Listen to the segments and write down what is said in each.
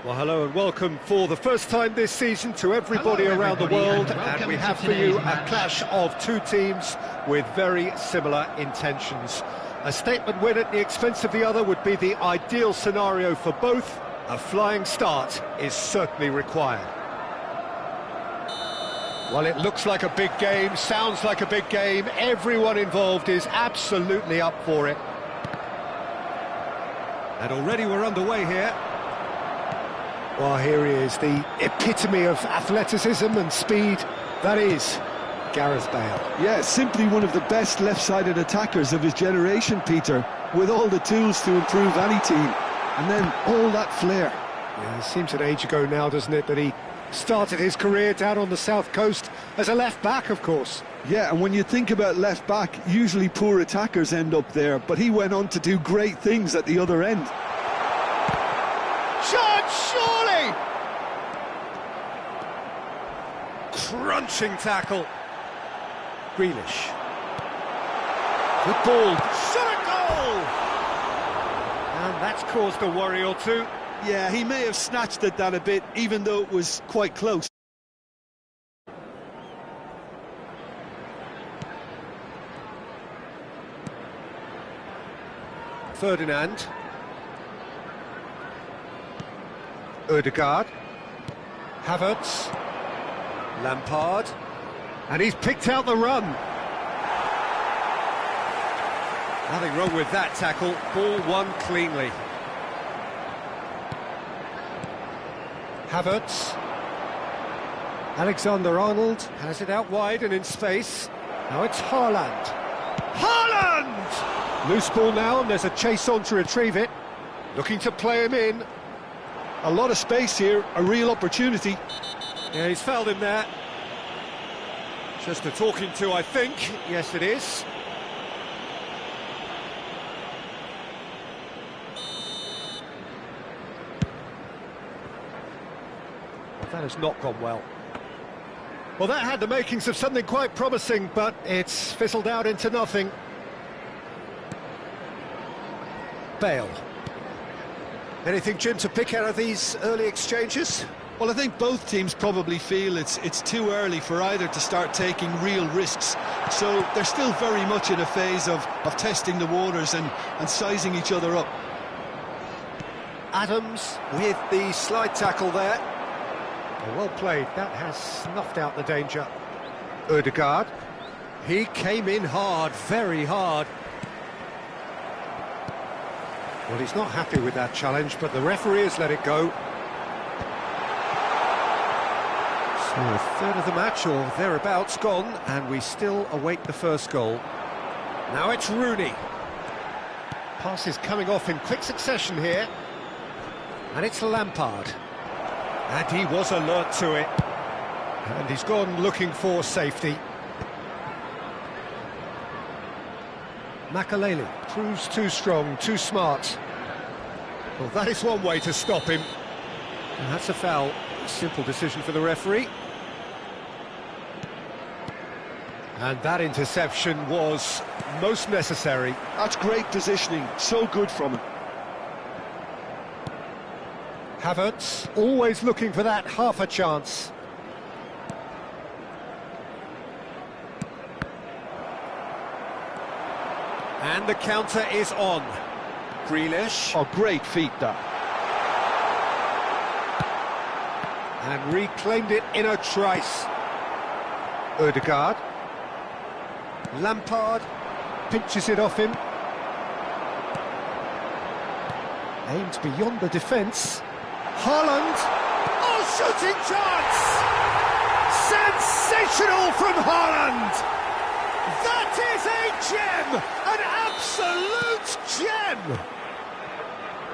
Well, hello and welcome for the first time this season to everybody around the world, and we have for you a clash of two teams with very similar intentions. A statement win at the expense of the other would be the ideal scenario for both. A flying start is certainly required. Well, it looks like a big game, sounds like a big game. Everyone involved is absolutely up for it. And already we're underway here. Well, here he is, the epitome of athleticism and speed. That is Gareth Bale. Yeah, simply one of the best left-sided attackers of his generation, Peter, with all the tools to improve any team. And then all that flair. Yeah, it seems an age ago now, doesn't it, that he started his career down on the south coast as a left-back, of course. Yeah, and when you think about left-back, usually poor attackers end up there, but he went on to do great things at the other end. Shot, surely! Crunching tackle. Grealish. Good ball. Shot a goal! And that's caused a worry or two. Yeah, he may have snatched at that a bit, even though it was quite close. Ferdinand. Ødegaard. Havertz. Lampard. And he's picked out the run. Nothing wrong with that tackle. Ball won cleanly. Havertz. Alexander-Arnold has it out wide and in space. Now it's Haaland. Haaland! Loose ball now, and there's a chase on to retrieve it. Looking to play him in. A lot of space here, a real opportunity. Yeah, he's fouled him there. Just a talking to, I think. Yes, it is. That has not gone well. Well, that had the makings of something quite promising, but it's fizzled out into nothing. Bale. Anything, Jim, to pick out of these early exchanges? Well, I think both teams probably feel it's too early for either to start taking real risks. So they're still very much in a phase of testing the waters and sizing each other up. Adams with the slide tackle there. Well played, that has snuffed out the danger. Ødegaard. He came in hard, very hard. Well, he's not happy with that challenge, but the referee has let it go. So a third of the match, or thereabouts, gone, and we still await the first goal. Now it's Rooney. Passes coming off in quick succession here. And it's Lampard. And he was alert to it. And he's gone looking for safety. Makaleli proves too strong, too smart. Well, that is one way to stop him. And that's a foul. Simple decision for the referee. And that interception was most necessary. That's great positioning, so good from him. Havertz, always looking for that half a chance. And the counter is on. Grealish. Oh, great feat, that. And reclaimed it in a trice. Ødegaard. Lampard pinches it off him. Aimed beyond the defence. Haaland. Oh, shooting chance! Sensational from Haaland! That is a gem! An absolute gem!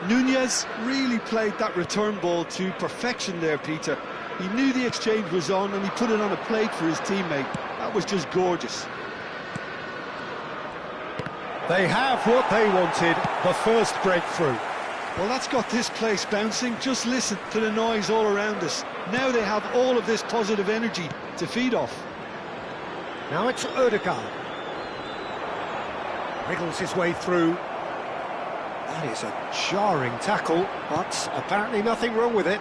Nunez really played that return ball to perfection there, Peter. He knew the exchange was on and he put it on a plate for his teammate. That was just gorgeous. They have what they wanted, the first breakthrough. Well, that's got this place bouncing. Just listen to the noise all around us. Now they have all of this positive energy to feed off. Now it's Odegaard. Wriggles his way through. That is a jarring tackle, but apparently nothing wrong with it.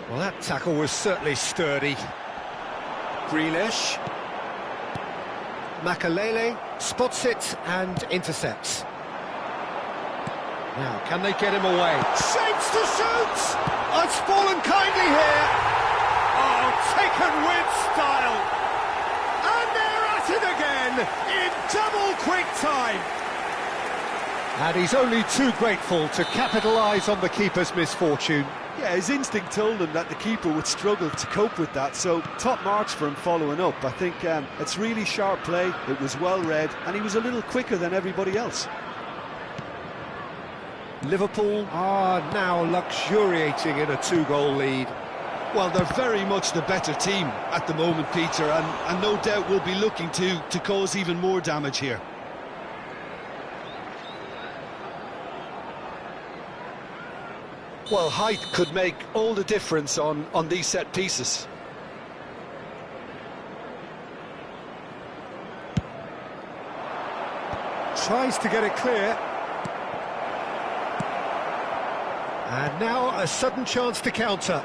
Well, that tackle was certainly sturdy. Grealish. Makalele spots it and intercepts. Now, can they get him away? Shapes to shoot! Oh, it's fallen kindly here. Oh, taken with style. And they're at it again in double quick time. And he's only too grateful to capitalise on the keeper's misfortune. Yeah, his instinct told him that the keeper would struggle to cope with that, so top marks for him following up. I think it's really sharp play, it was well read, and he was a little quicker than everybody else. Liverpool are now luxuriating in a 2-goal lead. Well, they're very much the better team at the moment, Peter, and no doubt will be looking to cause even more damage here. Well, height could make all the difference on these set pieces. Tries to get it clear. And now a sudden chance to counter.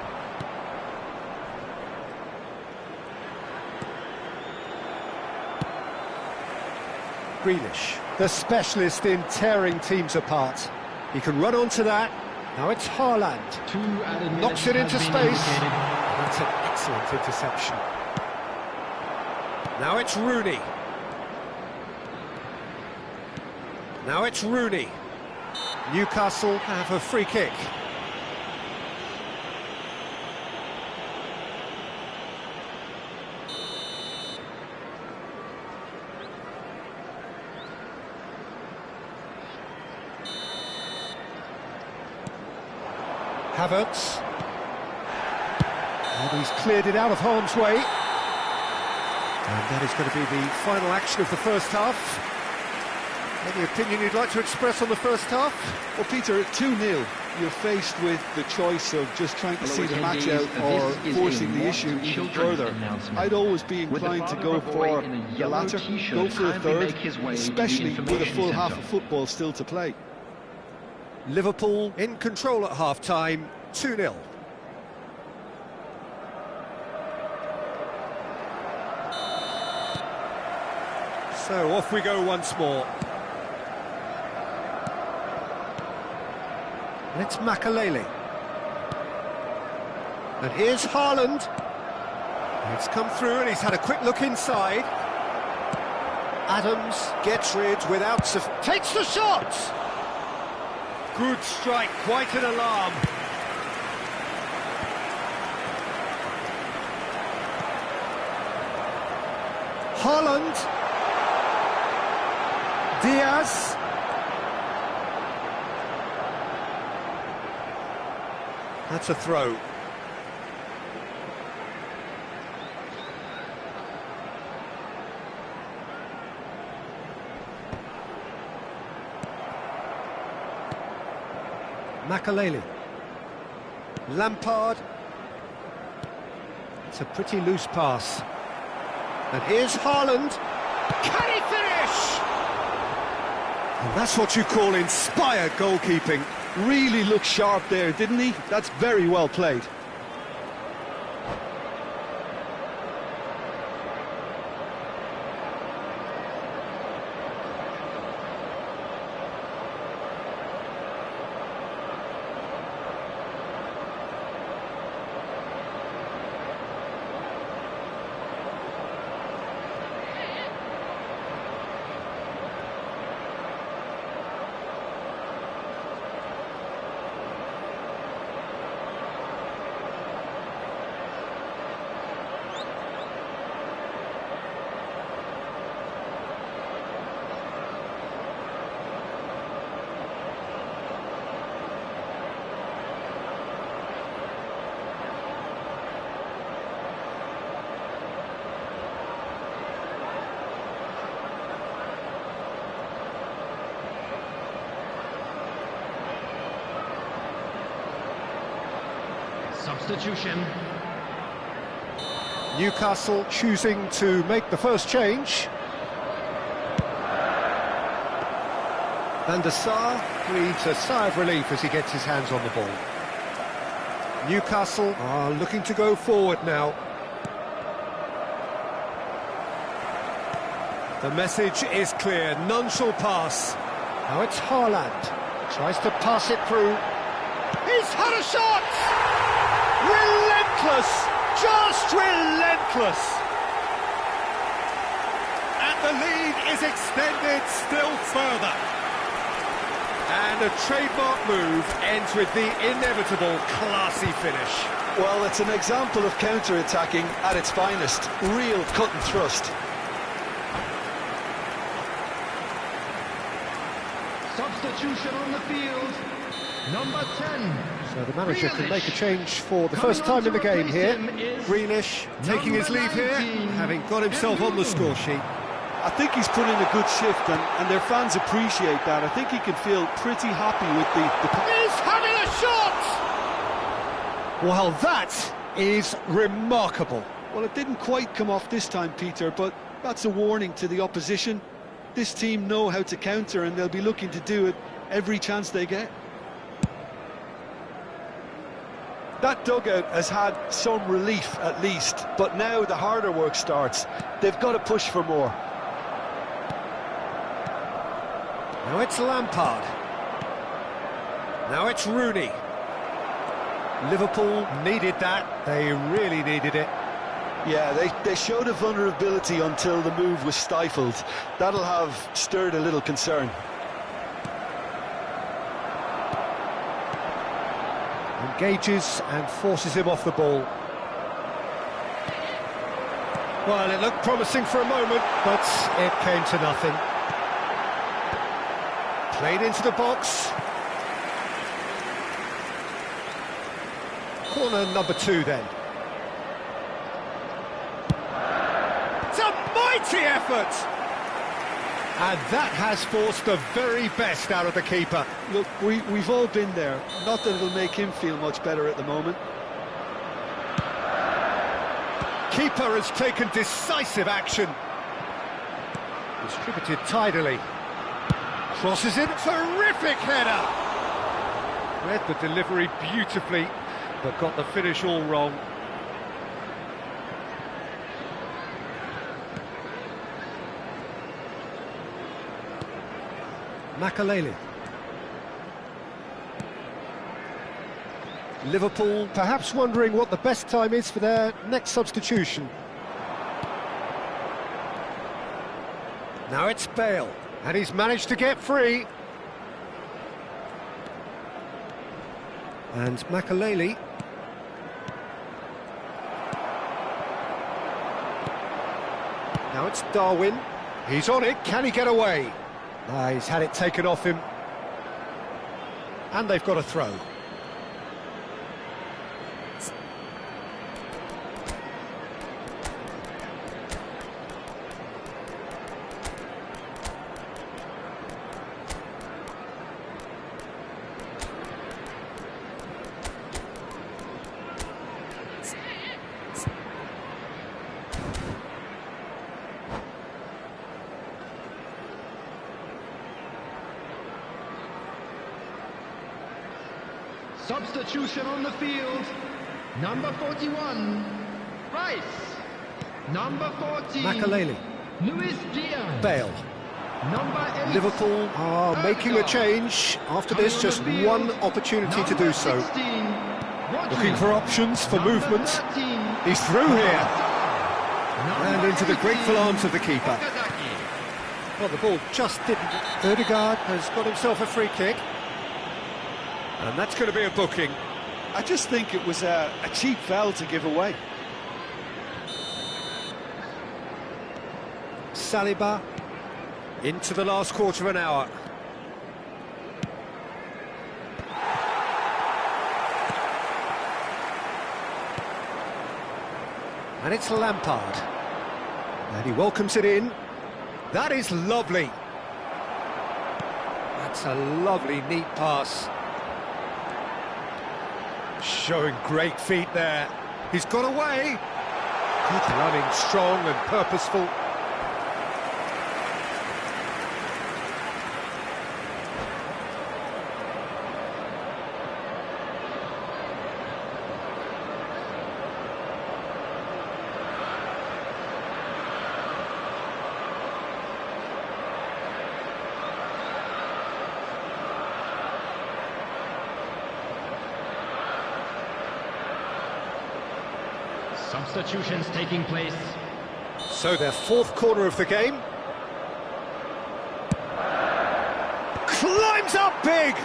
Grealish, the specialist in tearing teams apart. He can run onto that. Now it's Haaland. Knocks it into space. That's an excellent interception. Now it's Rooney. Now it's Rooney. Newcastle have a free kick. Havertz. And he's cleared it out of harm's way. And that is going to be the final action of the first half. Any opinion you'd like to express on the first half? Well, Peter, at 2-0, you're faced with the choice of just trying to see the match out or forcing the issue even further. I'd always be inclined to go for the latter, go for a third, especially with a full half of football still to play. Liverpool in control at half-time, 2-0. So off we go once more. And it's Makalele. And here's Haaland. It's come through and he's had a quick look inside. Adams gets rid without... takes the shot! Good strike, quite an alarm. Haaland. Diaz. That's a throw. Makalele. Lampard. It's a pretty loose pass. And here's Haaland. Can he finish? And that's what you call inspired goalkeeping. Really looked sharp there, didn't he? That's very well played. Substitution. Newcastle choosing to make the first change. Van der Sar breathes a sigh of relief as he gets his hands on the ball. Newcastle are looking to go forward now. The message is clear, none shall pass. Now it's Haaland, tries to pass it through. He's had a shot! Relentless! Just relentless! And the lead is extended still further. And a trademark move ends with the inevitable classy finish. Well, it's an example of counter-attacking at its finest. Real cut and thrust. Substitution on the field. Number 10. So the manager can make a change for the first time in the game here. Grealish taking his leave here, having got himself on the score sheet. I think he's put in a good shift, and their fans appreciate that. I think he can feel pretty happy with the... He's having a shot! Well, that is remarkable. Well, it didn't quite come off this time, Peter, but that's a warning to the opposition. This team know how to counter, and they'll be looking to do it every chance they get. That dugout has had some relief, at least, but now the harder work starts. They've got to push for more. Now it's Lampard. Now it's Rooney. Liverpool needed that. They really needed it. Yeah, they showed a vulnerability until the move was stifled. That'll have stirred a little concern. Engages and forces him off the ball. Well, it looked promising for a moment, but it came to nothing. Played into the box. Corner number 2 then. It's a mighty effort! And that has forced the very best out of the keeper. Look, we've all been there. Not that it'll make him feel much better at the moment. Keeper has taken decisive action. Distributed tidily. Crosses it, terrific header! Read the delivery beautifully, but got the finish all wrong. Makaleli. Liverpool perhaps wondering what the best time is for their next substitution. Now it's Bale, and he's managed to get free. And Makaleli. Now it's Darwin. He's on it, can he get away? He's had it taken off him. And they've got a throw. Substitution on the field. Number 41, Rice. Number 40, Makaleli. Luis Diaz. Bale. Number 8, Liverpool are making a change. After this, just one opportunity to do so. 16, Looking for options for movement. 13, He's through here. And into the grateful arms of the keeper. Well, the ball just didn't. Ødegaard has got himself a free kick. And that's going to be a booking. I just think it was a cheap foul to give away. Saliba into the last quarter of an hour. And it's Lampard. And he welcomes it in. That is lovely. That's a lovely, neat pass. Showing great feet there. He's got away. Good running, strong and purposeful. Substitutions taking place. So their fourth corner of the game. Climbs up big!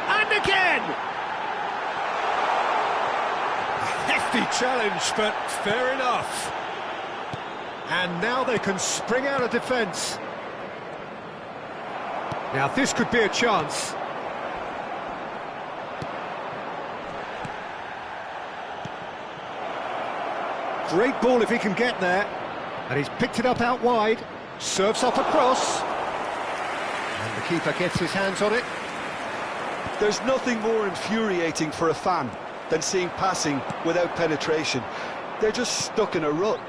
And again! A hefty challenge, but fair enough. And now they can spring out of defence. Now this could be a chance. Great ball if he can get there. And he's picked it up out wide. Serves up across. And the keeper gets his hands on it. There's nothing more infuriating for a fan than seeing passing without penetration. They're just stuck in a rut.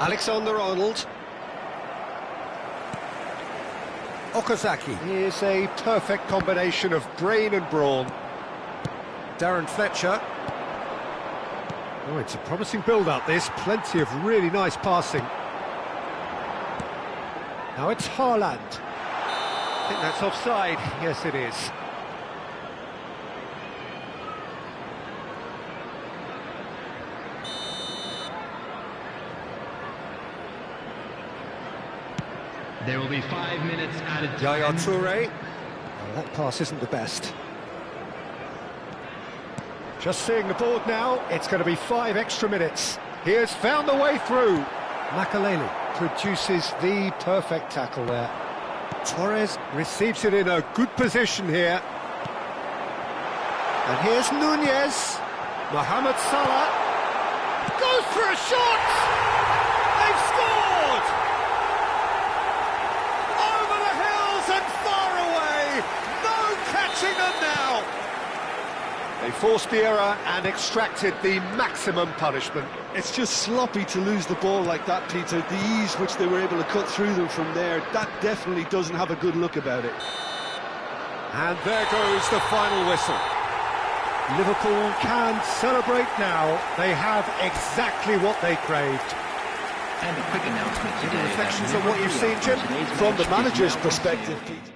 Alexander-Arnold. Okazaki is a perfect combination of brain and brawn. Darren Fletcher. Oh, it's a promising build-up, this. Plenty of really nice passing. Now it's Haaland. I think that's offside. Yes, it is. There will be 5 minutes added time. Yaya Toure. Oh, that pass isn't the best. Just seeing the board now, it's going to be 5 extra minutes. He has found the way through. Makaleli produces the perfect tackle there. Torres receives it in a good position here. And here's Nunez. Mohamed Salah goes for a shot! They've scored! Over the hills and far away! No catching them now! They forced the error and extracted the maximum punishment. It's just sloppy to lose the ball like that, Peter. The ease which they were able to cut through them from there, that definitely doesn't have a good look about it. And there goes the final whistle. Liverpool can celebrate now. They have exactly what they craved. And a quick announcement today. Reflections on what you've seen, Jim? From the manager's perspective, Peter.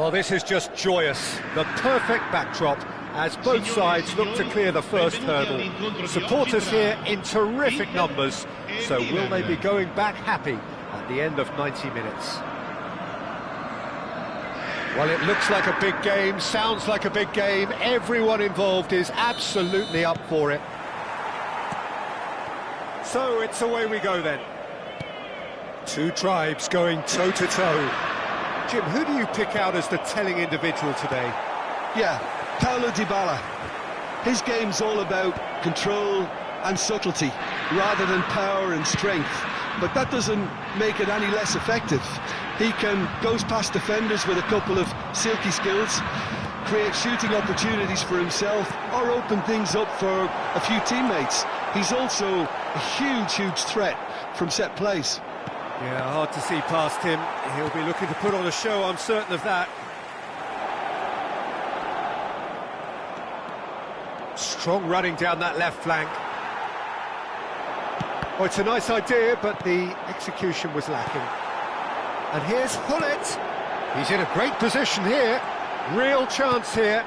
Well, this is just joyous. The perfect backdrop as both sides look to clear the first hurdle. Supporters here in terrific numbers, so will they be going back happy at the end of 90 minutes? Well, it looks like a big game, sounds like a big game. Everyone involved is absolutely up for it. So it's away we go then. Two tribes going toe-to-toe. Jim, who do you pick out as the telling individual today? Yeah, Paulo Dybala. His game's all about control and subtlety, rather than power and strength. But that doesn't make it any less effective. He goes past defenders with a couple of silky skills, create shooting opportunities for himself, or open things up for a few teammates. He's also a huge threat from set plays. Yeah, hard to see past him. He'll be looking to put on a show, I'm certain of that. Strong running down that left flank. Oh, it's a nice idea, but the execution was lacking. And here's Hullet. He's in a great position here. Real chance here.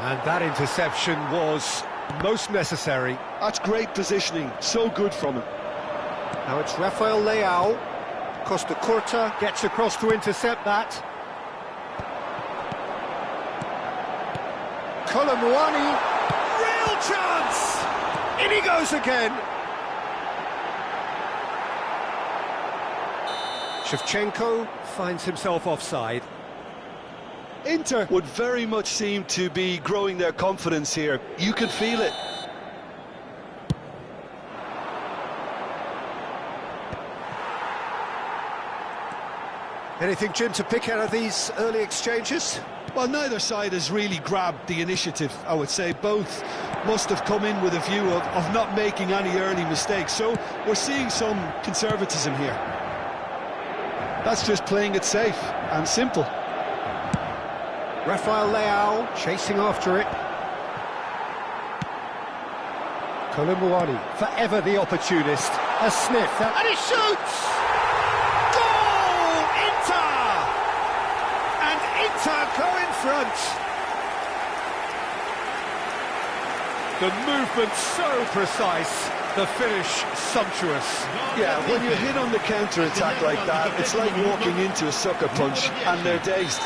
And that interception was most necessary. That's great positioning, so good from him. Now it's Rafael Leao. Costa Curta gets across to intercept that. Kolomuani, real chance! In he goes again. Shevchenko finds himself offside. Inter would very much seem to be growing their confidence here. You could feel it. Anything, Jim, to pick out of these early exchanges? Well, neither side has really grabbed the initiative, I would say. Both must have come in with a view of not making any early mistakes. So we're seeing some conservatism here. That's just playing it safe and simple. Rafael Leao chasing after it. Kolomuani, forever the opportunist. A sniff, and he shoots! Goal! Inter! And Inter go in front. The movement so precise, the finish sumptuous. Yeah, when you hit on the counter-attack like that, it's like walking into a sucker punch, and they're dazed.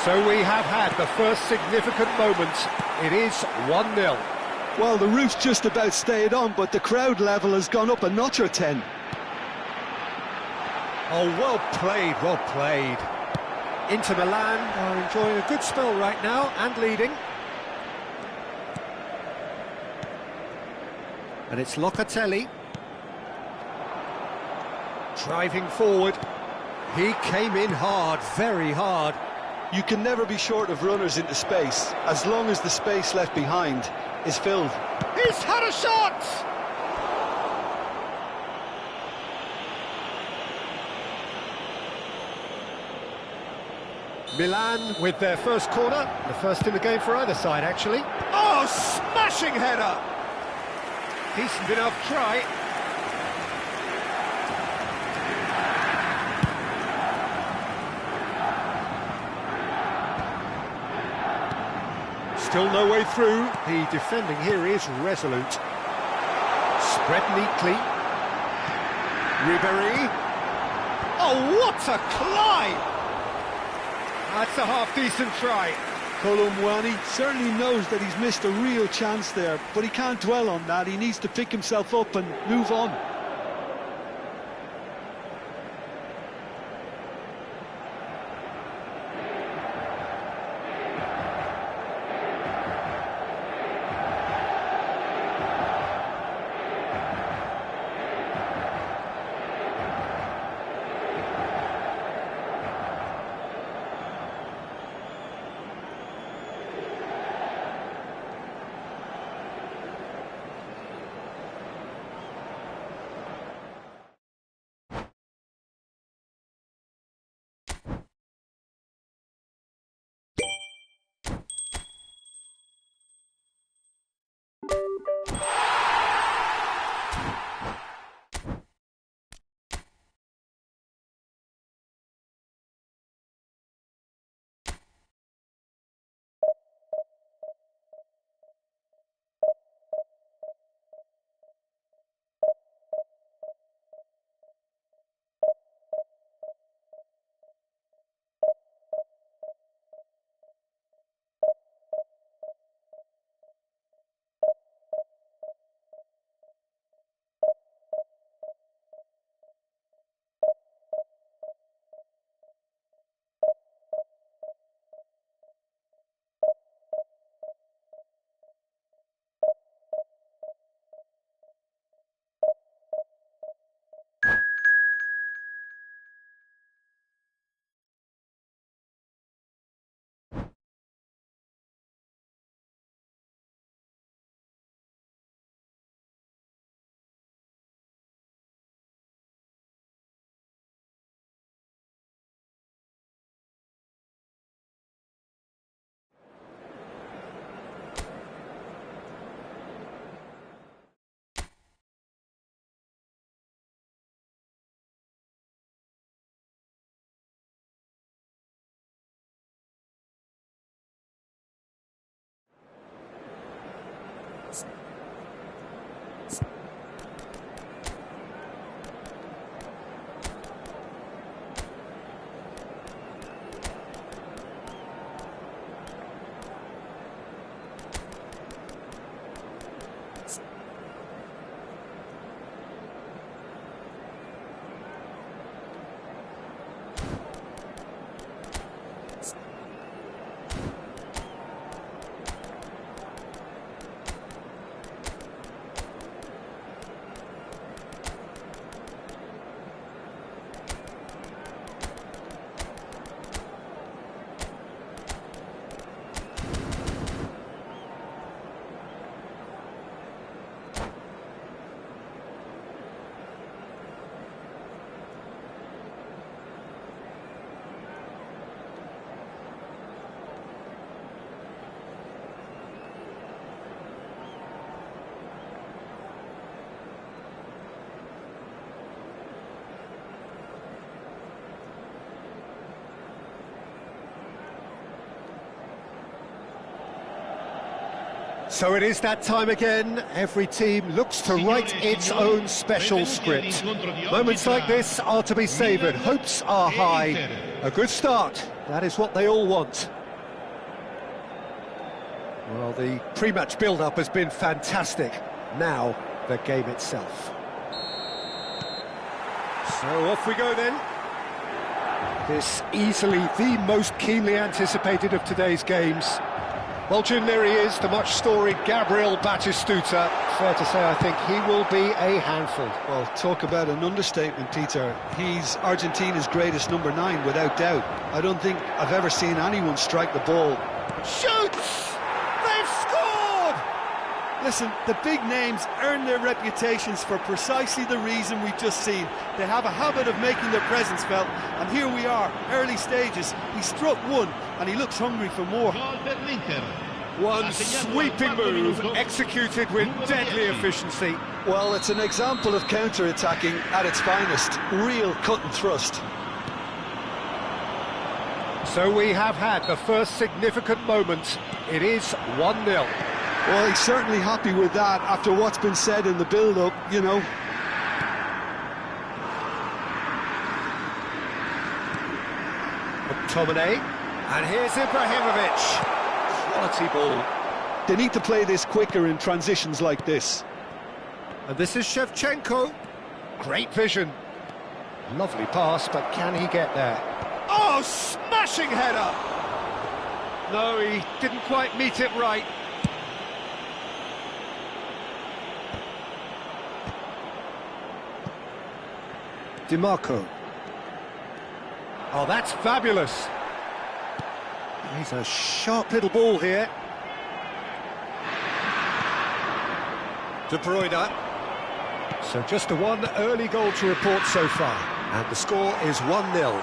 So we have had the first significant moment. It is 1-0. Well, the roof's just about stayed on, but the crowd level has gone up a notch or 10. Oh, well played, well played. Inter Milan are enjoying a good spell right now and leading. And it's Locatelli. Driving forward. He came in hard, very hard. You can never be short of runners into space, as long as the space left behind is filled. He's had a shot! Milan with their first corner, the first in the game for either side, actually. Oh, smashing header! Decent enough try. Still no way through. The defending here is resolute. Spread neatly. Ribéry. Oh, what a climb! That's a half-decent try. Kolomuani certainly knows that he's missed a real chance there, but he can't dwell on that. He needs to pick himself up and move on. So it is that time again. Every team looks to write its own special script. Moments like this are to be savoured. Hopes are high. A good start. That is what they all want. Well, the pre-match build-up has been fantastic. Now, the game itself. So off we go then. This easily the most keenly anticipated of today's games. Well, Jim, there he is, the much-storied Gabriel Batistuta. Fair to say, I think he will be a handful. Well, talk about an understatement, Peter. He's Argentina's greatest number 9, without doubt. I don't think I've ever seen anyone strike the ball. Shoots! They've scored! Listen, the big names earn their reputations for precisely the reason we've just seen. They have a habit of making their presence felt, and here we are, early stages. He struck one, and he looks hungry for more. One sweeping move, executed with deadly efficiency. Well, it's an example of counter-attacking at its finest. Real cut and thrust. So we have had the first significant moment. It is 1-0. Well, he's certainly happy with that after what's been said in the build-up, you know. McTominay, and here's Ibrahimovic. Quality ball. They need to play this quicker in transitions like this. And this is Shevchenko. Great vision. Lovely pass, but can he get there? Oh, smashing header! No, he didn't quite meet it right. DiMarco. Oh, that's fabulous. He's a sharp little ball here. De Bruyne. So just the one early goal to report so far. And the score is 1-0.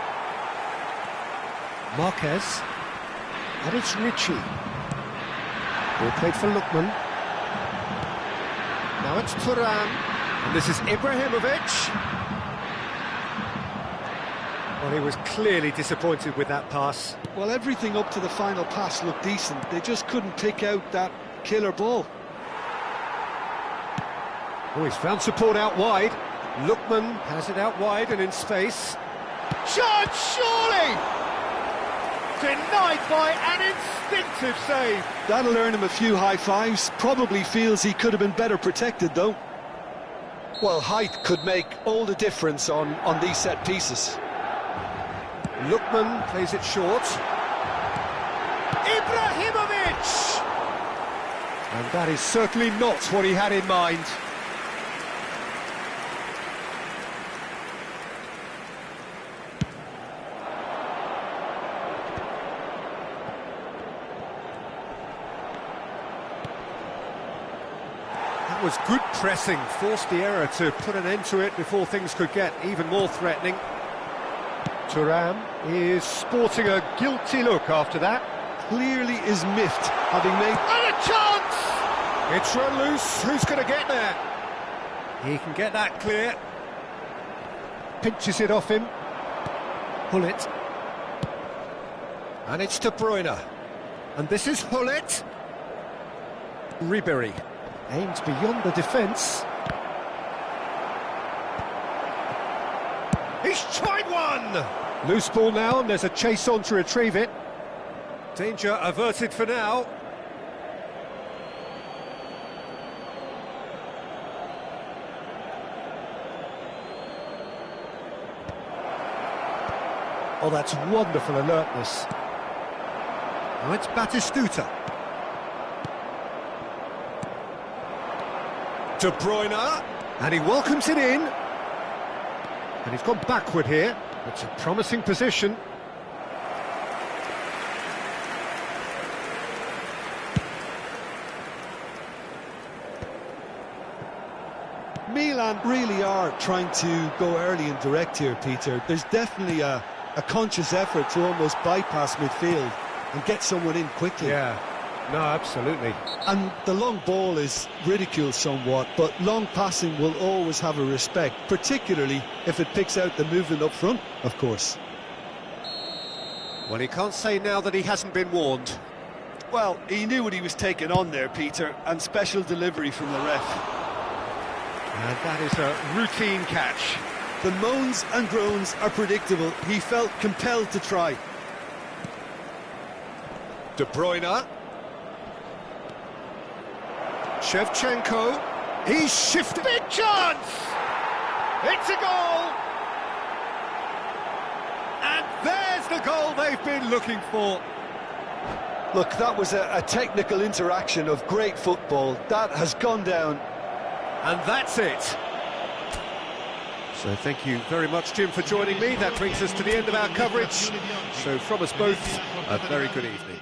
Marquez. And it's Richie. Ball played for Lookman. Now it's Thuram. And this is Ibrahimovic. Well, he was clearly disappointed with that pass. Well, everything up to the final pass looked decent. They just couldn't pick out that killer ball. Oh, he's found support out wide. Lookman has it out wide and in space. Shot, surely! Denied by an instinctive save. That'll earn him a few high fives. Probably feels he could have been better protected, though. Well, height could make all the difference on these set pieces. Lookman plays it short. Ibrahimovic! And that is certainly not what he had in mind. That was good pressing, forced the error to put an end to it before things could get even more threatening. Thuram is sporting a guilty look after that. Clearly is miffed, having made... And a chance! It's run loose, who's going to get there? He can get that clear. Pinches it off him. Hullet. And it's De Bruyne. And this is Hullet. Ribéry. Aimed beyond the defence. He's tried one! Loose ball now, and there's a chase on to retrieve it. Danger averted for now. Oh, that's wonderful alertness. Now it's Batistuta. De Bruyne, and he welcomes it in. And he's gone backward here. It's a promising position. Milan really are trying to go early and direct here, Peter. There's definitely a conscious effort to almost bypass midfield and get someone in quickly. Yeah, no, absolutely. And the long ball is ridiculed somewhat, but long passing will always have a respect, particularly if it picks out the movement up front, of course. Well, he can't say now that he hasn't been warned. Well, he knew what he was taking on there, Peter, and special delivery from the ref. And that is a routine catch. The moans and groans are predictable. He felt compelled to try. De Bruyne. Shevchenko. He's shifted. Big chance! It's a goal! And there's the goal they've been looking for. Look, that was a technical interaction of great football. That has gone down. And that's it. So thank you very much, Jim, for joining me. That brings us to the end of our coverage. So from us both, a very good evening.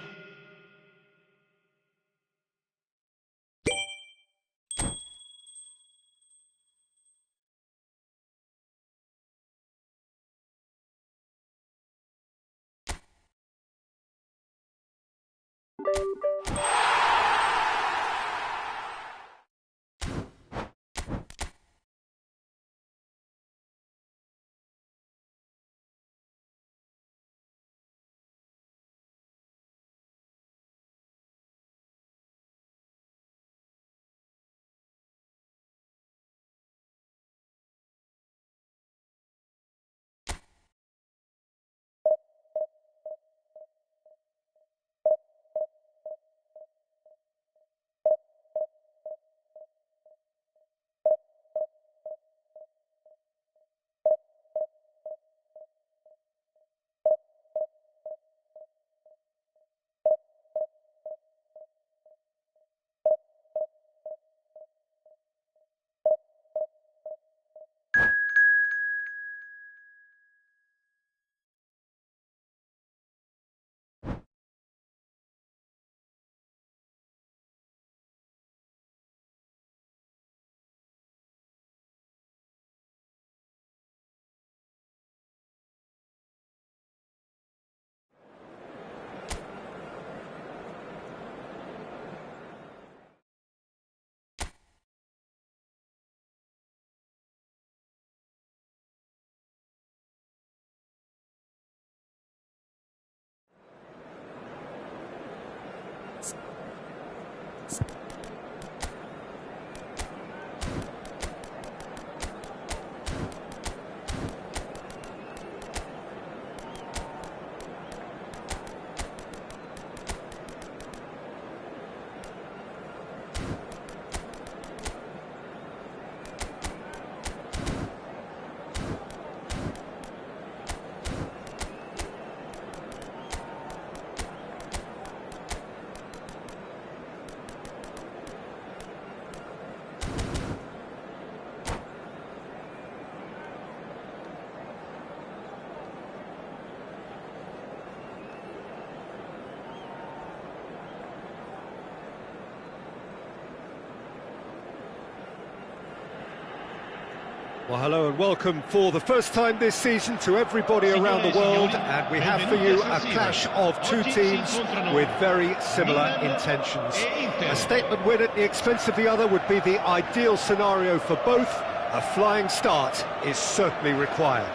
Well, hello and welcome for the first time this season to everybody around the world, and we have for you a clash of two teams with very similar intentions. A statement win at the expense of the other would be the ideal scenario for both. A flying start is certainly required.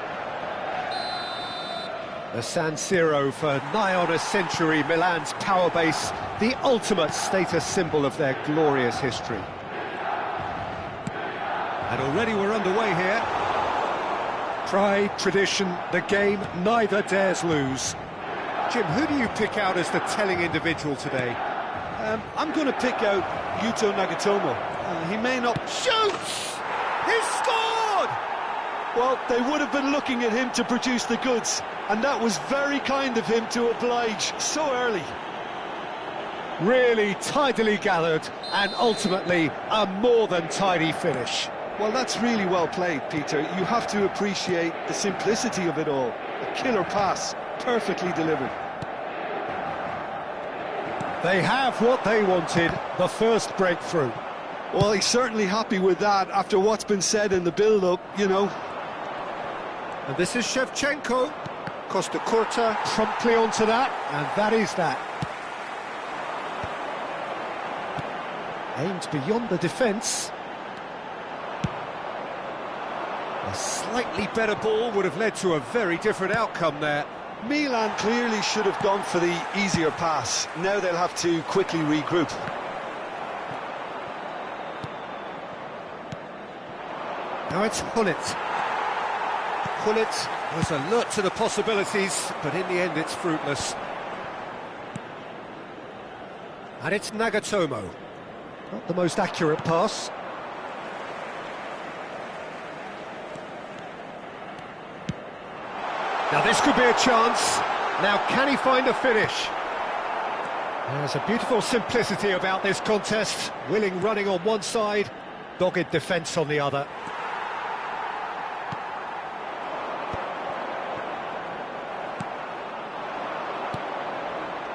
The San Siro, for nigh on a century, Milan's power base, the ultimate status symbol of their glorious history. And already we're underway here. Pride, tradition, the game neither dares lose. Jim, who do you pick out as the telling individual today? I'm going to pick out Yuto Nagatomo. He may not... Shoots! He's scored! Well, they would have been looking at him to produce the goods, and that was very kind of him to oblige so early. Really tidily gathered, and ultimately a more than tidy finish. Well, that's really well played, Peter. You have to appreciate the simplicity of it all. A killer pass, perfectly delivered. They have what they wanted, the first breakthrough. Well, he's certainly happy with that after what's been said in the build-up, you know. And this is Shevchenko. Costa Curta promptly onto that, and that is that. Aimed beyond the defence. A slightly better ball would have led to a very different outcome there. Milan clearly should have gone for the easier pass. Now they'll have to quickly regroup. Now it's Hullet. Hullet was alert to the possibilities, but in the end it's fruitless. And it's Nagatomo. Not the most accurate pass. Now this could be a chance. Now can he find a finish? There's a beautiful simplicity about this contest. Willing running on one side, dogged defence on the other.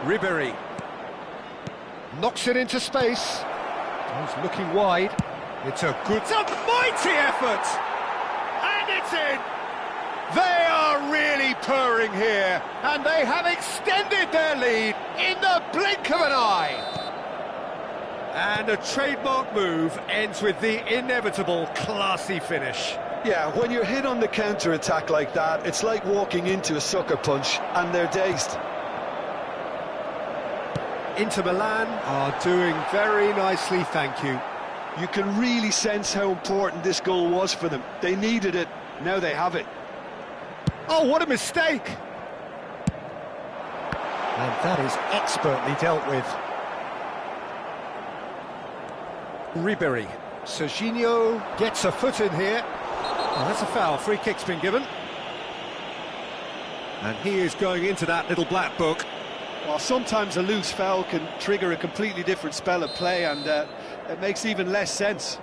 Ribéry knocks it into space. He's looking wide. It's a mighty effort, and it's in. They are really purring here, and they have extended their lead in the blink of an eye. And a trademark move ends with the inevitable classy finish. Yeah, when you're hit on the counter-attack like that, it's like walking into a sucker punch, and they're dazed. Inter Milan are doing very nicely, thank you. You can really sense how important this goal was for them. They needed it, now they have it. Oh, what a mistake! And that is expertly dealt with. Ribéry. Serginho gets a foot in here. Oh, that's a foul. Free kick's been given. And he is going into that little black book. Well, sometimes a loose foul can trigger a completely different spell of play, and it makes even less sense.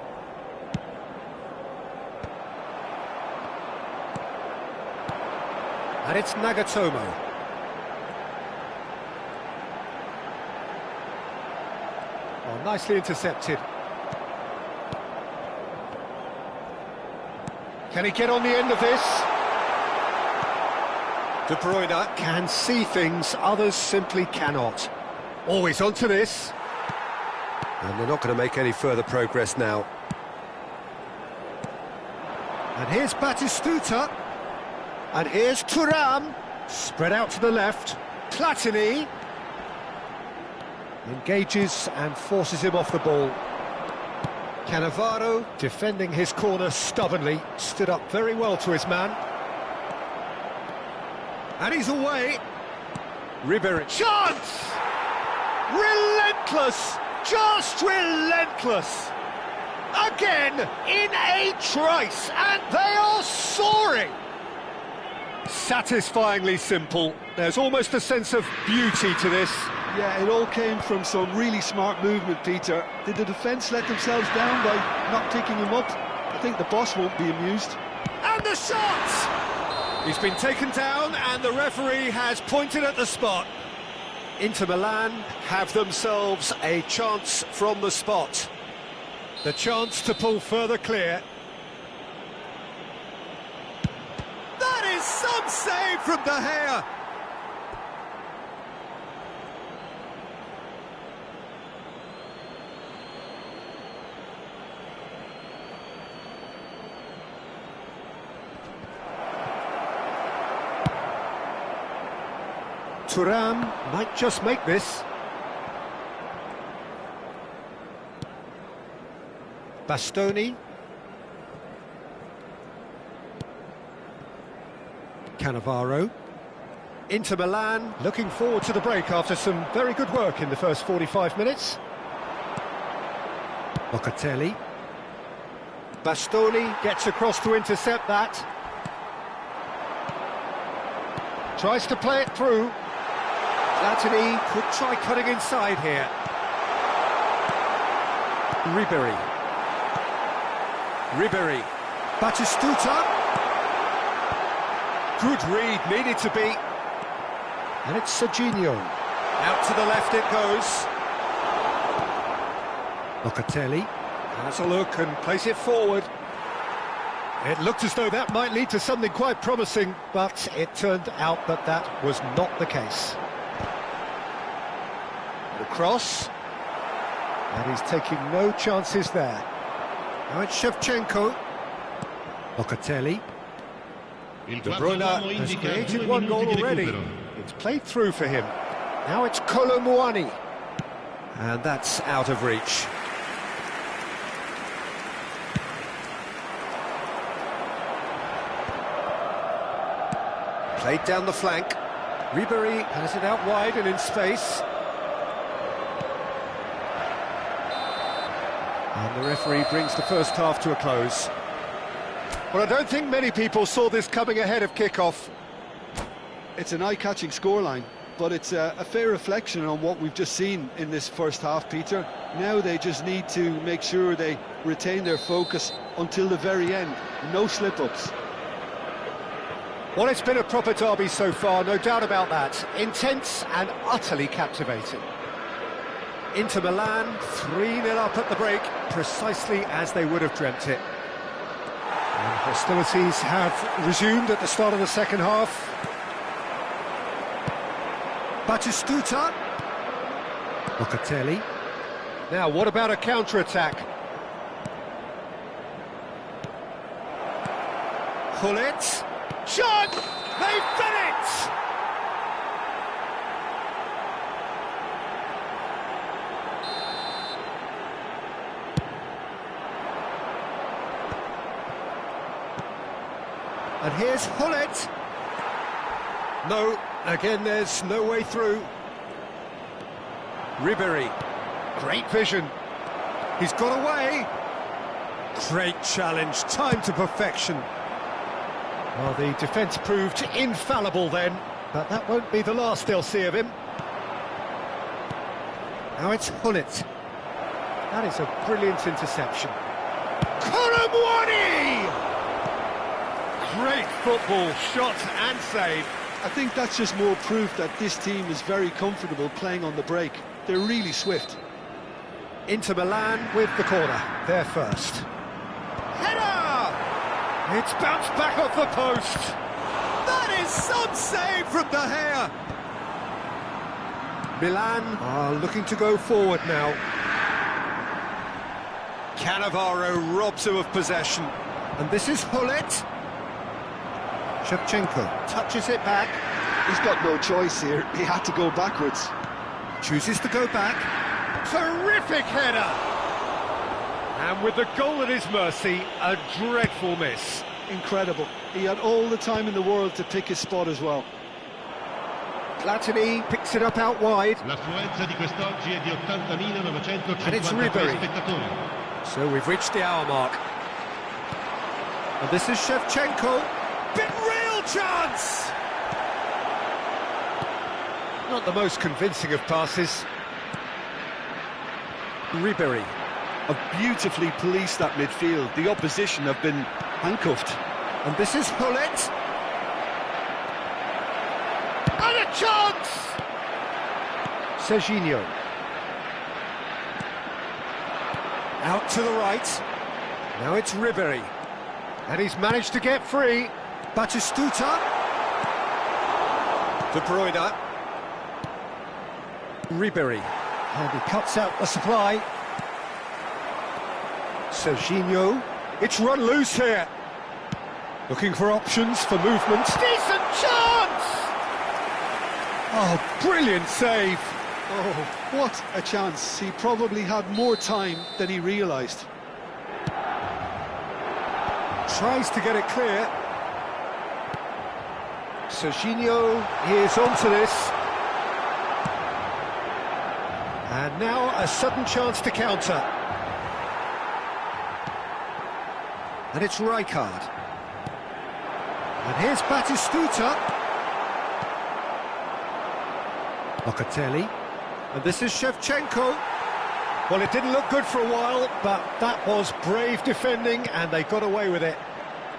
And it's Nagatomo. Oh, nicely intercepted. Can he get on the end of this? De Bruyne can see things others simply cannot. Always onto this. And they're not going to make any further progress now. And here's Batistuta. And here's Thuram, spread out to the left. Platini engages and forces him off the ball. Cannavaro, defending his corner stubbornly, stood up very well to his man. And he's away. Ribéry. Chance! Relentless! Just relentless! Again, in a trice, and they are soaring! Satisfyingly simple. There's almost a sense of beauty to this. Yeah, it all came from some really smart movement, Peter. Did the defence let themselves down by not picking him up? I think the boss won't be amused. And the shot! He's been taken down and the referee has pointed at the spot. Inter Milan have themselves a chance from the spot. The chance to pull further clear. That is some save from De Gea. Thuram might just make this. Bastoni. Cannavaro. Inter Milan looking forward to the break after some very good work in the first 45 minutes. Locatelli. Bastoni gets across to intercept that. Tries to play it through. Platini could try cutting inside here. Ribery. Batistuta. Good read, needed to be. And it's Serginho. Out to the left it goes. Locatelli has a look and plays it forward. It looked as though that might lead to something quite promising, but it turned out that that was not the case. The cross. And he's taking no chances there. Now it's Shevchenko. Locatelli. De Bruyne has created one goal already. It's played through for him. Now it's Kolo Muani. And that's out of reach. Played down the flank. Ribery has it out wide and in space. And the referee brings the first half to a close. Well, I don't think many people saw this coming ahead of kick-off. It's an eye-catching scoreline, but it's a fair reflection on what we've just seen in this first half, Peter. Now they just need to make sure they retain their focus until the very end. No slip-ups. Well, it's been a proper derby so far, no doubt about that. Intense and utterly captivating. Inter Milan 3-0 up at the break, precisely as they would have dreamt it. And hostilities have resumed at the start of the second half. Batistuta. Locatelli. Now, what about a counter-attack? Hullet. Shot! They've done it! And here's Hullet. No, again there's no way through. Ribery. Great vision. He's got away. Great challenge, time to perfection. Well, the defence proved infallible then, but that won't be the last they'll see of him. Now it's Hullet. That is a brilliant interception. Kolo Muani! Great football, shot and save. I think that's just more proof that this team is very comfortable playing on the break. They're really swift. Inter Milan with the corner, they're first. Header! It's bounced back off the post. That is some save from De Gea. Milan are looking to go forward now. Cannavaro robs him of possession. And this is Hullet. Shevchenko touches it back. He's got no choice here. He had to go backwards. Chooses to go back. Terrific header! And with the goal at his mercy, a dreadful miss. Incredible. He had all the time in the world to pick his spot as well. Platini picks it up out wide. L'affluenza di quest'oggi è di 80.953 And it's Ribery. spettatori. So we've reached the hour mark. And this is Shevchenko. Big real chance! Not the most convincing of passes. Ribery. Have beautifully policed that midfield. The opposition have been handcuffed. And this is Hullet. And a chance! Serginho. Out to the right. Now it's Ribery. And he's managed to get free. Batistuta. De Bruyne. Ribery. And he cuts out the supply. Serginho. It's run loose here. Looking for options for movement. Decent chance! Oh, brilliant save. Oh, what a chance. He probably had more time than he realised. Tries to get it clear. Serginho is onto this. And now a sudden chance to counter. And it's Rijkaard. And here's Batistuta. Locatelli. And this is Shevchenko. Well, it didn't look good for a while, but that was brave defending, and they got away with it.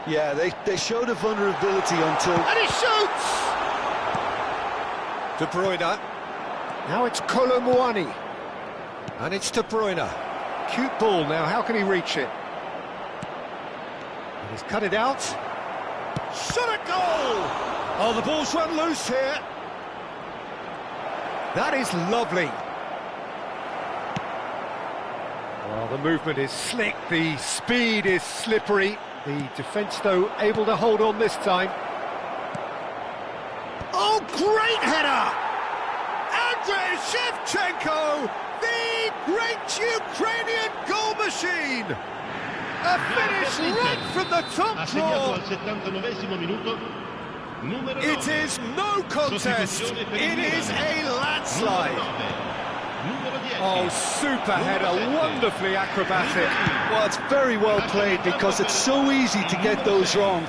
Yeah, they showed a vulnerability until... And he shoots! De Bruyne. Now it's Kolo Muani. And it's De Bruyne. Cute ball now, how can he reach it? And he's cut it out. Shot a goal! Oh, the ball's run loose here. That is lovely. Well, the movement is slick, the speed is slippery. The defence, though, able to hold on this time. Oh, great header! Andrei Shevchenko, the great Ukrainian goal machine! A finish right from the top draw! It is no contest, it is a landslide! Oh, super header, wonderfully acrobatic. Well, it's very well played because it's so easy to get those wrong.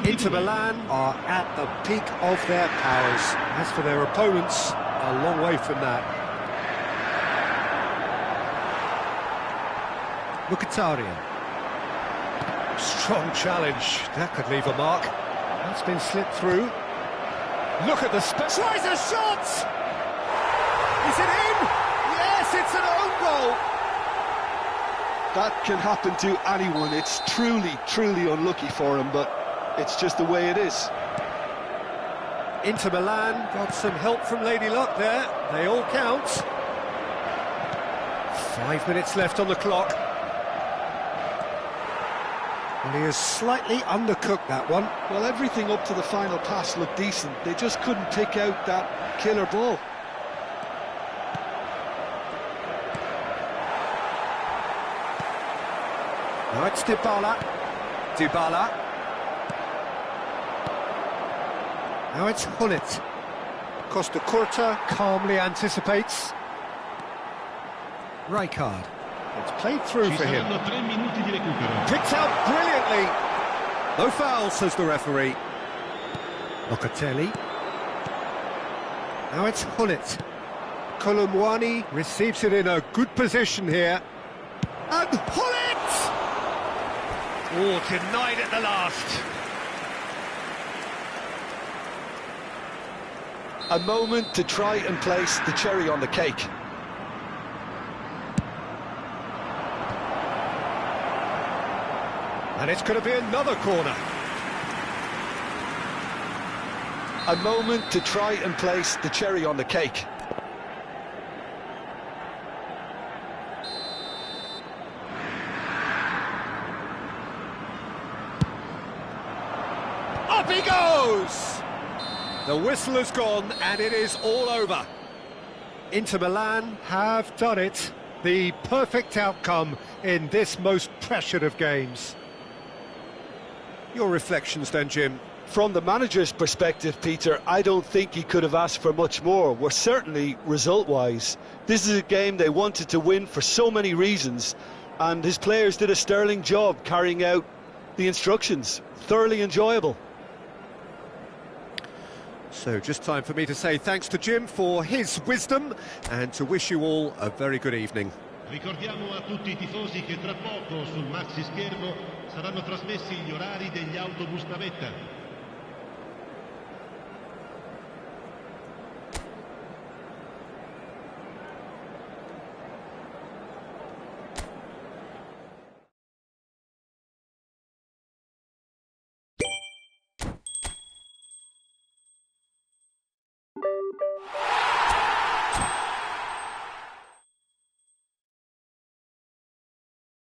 Inter Milan are at the peak of their powers. As for their opponents, a long way from that. Mkhitaryan. Strong challenge. That could leave a mark. That's been slipped through. Look at the space. Tries a shot! Is it in? Yes, it's an own goal! That can happen to anyone. It's truly unlucky for him, but it's just the way it is. Inter Milan got some help from Lady Luck there. They all count. 5 minutes left on the clock. And he has slightly undercooked that one. Well, everything up to the final pass looked decent. They just couldn't pick out that killer ball. Now it's Dybala. Dybala. Now it's Hullet. Costa Curta calmly anticipates. Rijkaard. It's played through for him. Picked out brilliantly. No foul, says the referee. Locatelli. Now it's Hullet. Kolo Muani receives it in a good position here. And Hullet! Oh, denied at the last. A moment to try and place the cherry on the cake. And it's going to be another corner. A moment to try and place the cherry on the cake. Up he goes! The whistle has gone and it is all over. Inter Milan have done it. The perfect outcome in this most pressured of games. Your reflections then, Jim? From the manager's perspective, Peter, I don't think he could have asked for much more. Well, certainly result-wise. This is a game they wanted to win for so many reasons, and his players did a sterling job carrying out the instructions. Thoroughly enjoyable. So just time for me to say thanks to Jim for his wisdom and to wish you all a very good evening. Ricordiamo a tutti I tifosi che tra poco sul maxi schermo saranno trasmessi gli orari degli autobus navetta.